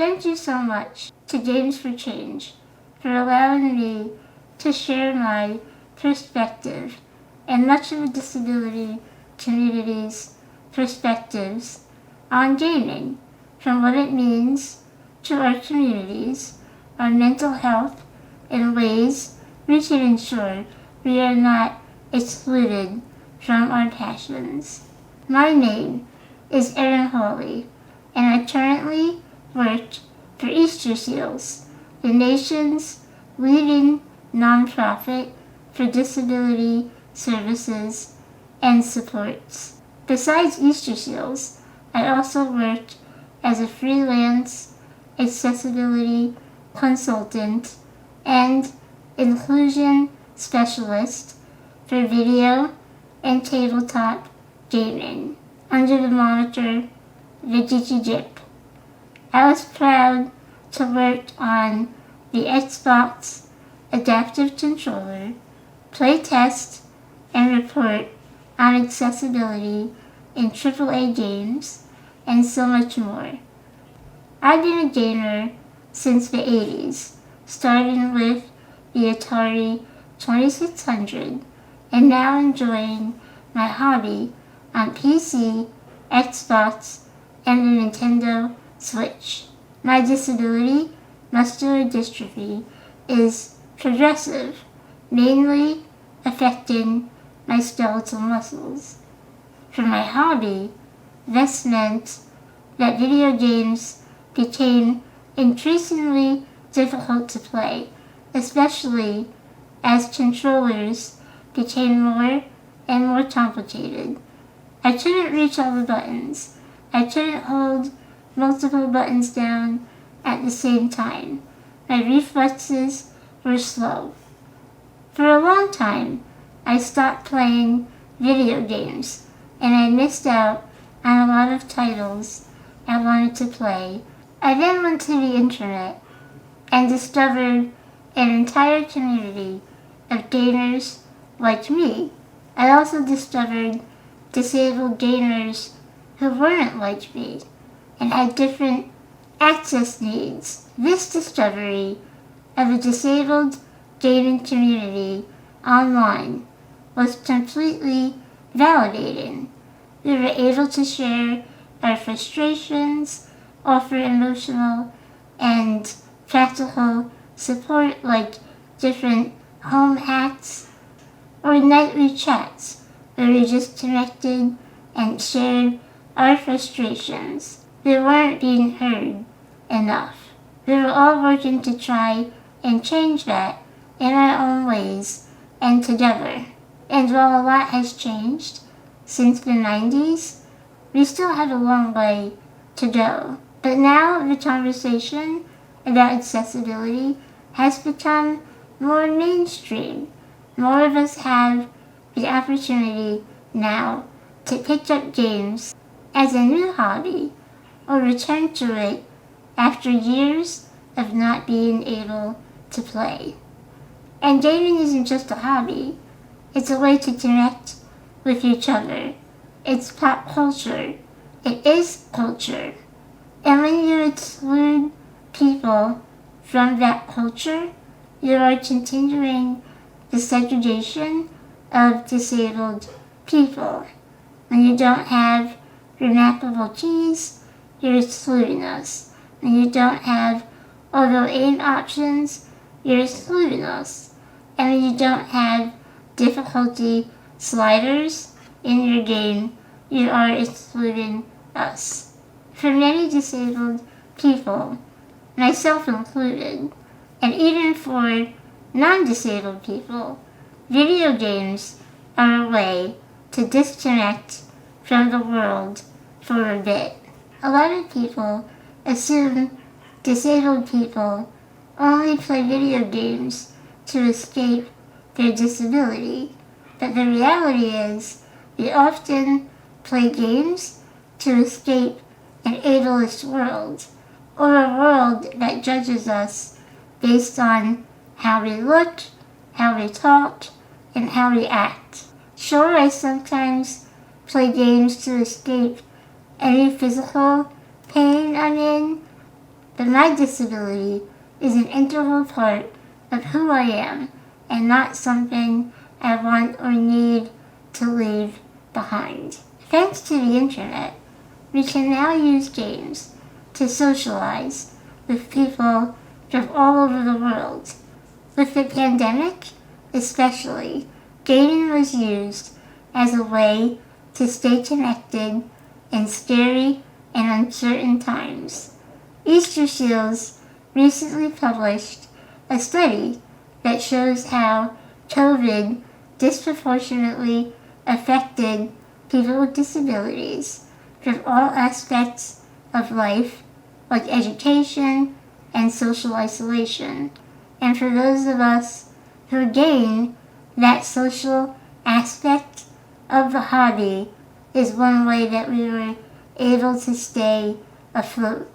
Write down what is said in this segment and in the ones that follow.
thank you so much to Games for Change for allowing me to share my perspective and much of the disability community's perspectives on gaming, from what it means to our communities, our mental health, in ways we can ensure we are not excluded from our passions. My name is Erin Hawley, and I currently work for Easter Seals, the nation's leading nonprofit for disability services and supports. Besides Easter Seals, I also work as a freelance accessibility consultant and inclusion specialist for video and tabletop gaming under the moniker VigikiJip. I was proud to work on the Xbox Adaptive Controller, play test, and report on accessibility in AAA games, and so much more. I've been a gamer since the 80s, starting with the Atari 2600, and now enjoying my hobby on PC, Xbox, and the Nintendo Switch. My disability, muscular dystrophy, is progressive, mainly affecting my skeletal muscles. For my hobby, this meant that video games became increasingly difficult to play, especially as controllers became more and more complicated. I couldn't reach all the buttons. I couldn't hold multiple buttons down at the same time. My reflexes were slow. For a long time, I stopped playing video games, and I missed out on a lot of titles I wanted to play. I then went to the internet and discovered an entire community of gamers like me. I also discovered disabled gamers who weren't like me and had different access needs. This discovery of a disabled gaming community online was completely validating. We were able to share our frustrations, offer emotional and practical support like different home hacks, or nightly chats where we just connected and shared our frustrations. We weren't being heard enough. We were all working to try and change that in our own ways and together. And while a lot has changed since the 90s, we still have a long way to go. But now the conversation about accessibility has become more mainstream. More of us have the opportunity now to pick up games as a new hobby or return to it after years of not being able to play. And gaming isn't just a hobby, it's a way to connect with each other. It's pop culture. It is culture. And when you exclude people from that culture, you are continuing the segregation of disabled people. When you don't have remarkable keys, you're excluding us. When you don't have auto aim options, you're excluding us. And when you don't have difficulty sliders in your game, you are excluding us. For many disabled people, myself included, and even for non-disabled people, video games are a way to disconnect from the world for a bit. A lot of people assume disabled people only play video games to escape their disability, but the reality is we often play games to escape an ableist world, or a world that judges us based on how we look, how we talk, and how we act. Sure, I sometimes play games to escape any physical pain I'm in, but my disability is an integral part of who I am and not something I want or need to leave behind. Thanks to the internet, we can now use games to socialize with people from all over the world. With the pandemic, especially, gaming was used as a way to stay connected in scary and uncertain times. Easter Seals recently published a study that shows how COVID disproportionately affected people with disabilities from all aspects of life, like education and social isolation. And for those of us who gain that social aspect of the hobby is one way that we were able to stay afloat.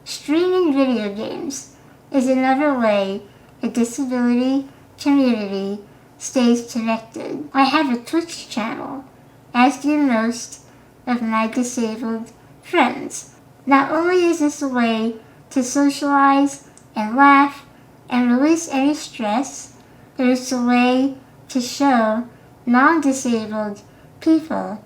Streaming video games is another way the disability community stays connected. I have a Twitch channel, as do most of my disabled friends. Not only is this a way to socialize and laugh and release any stress, but it's a way to show non-disabled people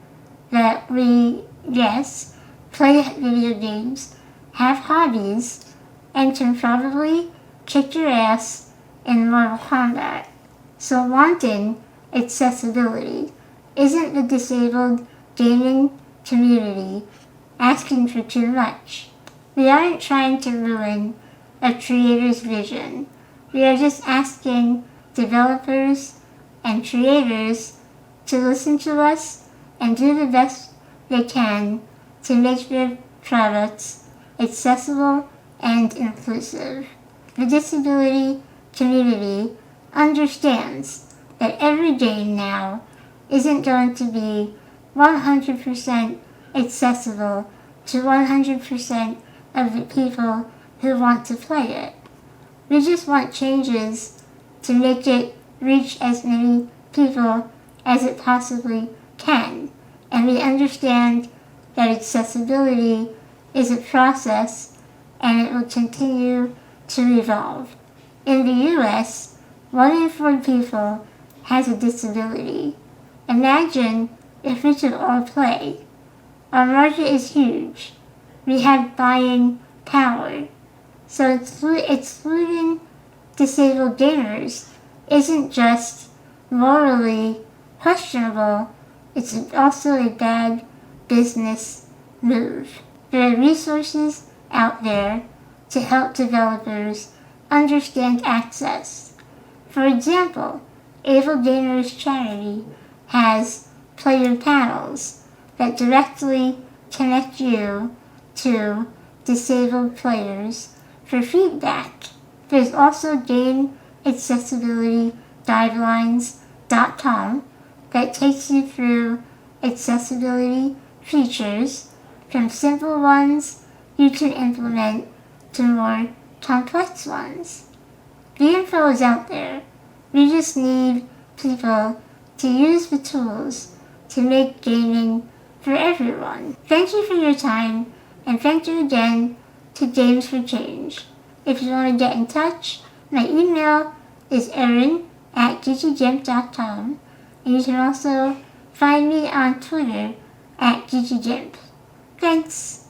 that we, yes, play video games, have hobbies, and can probably kick your ass in Mortal Kombat. So wanting accessibility isn't the disabled gaming community asking for too much. We aren't trying to ruin a creator's vision. We are just asking developers and creators to listen to us and do the best they can to make their products accessible and inclusive. The disability community understands that every game now isn't going to be 100% accessible to 100% of the people who want to play it. We just want changes to make it reach as many people as it possibly can. And we understand that accessibility is a process and it will continue to evolve. In the US, 1 in 4 people has a disability. Imagine if we could all play. Our market is huge. We have buying power. So excluding disabled gamers isn't just morally questionable, it's also a bad business move. There are resources out there to help developers understand access. For example, Able Gamers Charity has player panels that directly connect you to disabled players for feedback. There's also GameAccessibilityGuidelines.com that takes you through accessibility features from simple ones you can implement to more complex ones. The info is out there. We just need people to use the tools to make gaming for everyone. Thank you for your time, and thank you again to Games for Change. If you want to get in touch, my email is erin@gigigimp.com, and you can also find me on Twitter @gigigimp. Thanks.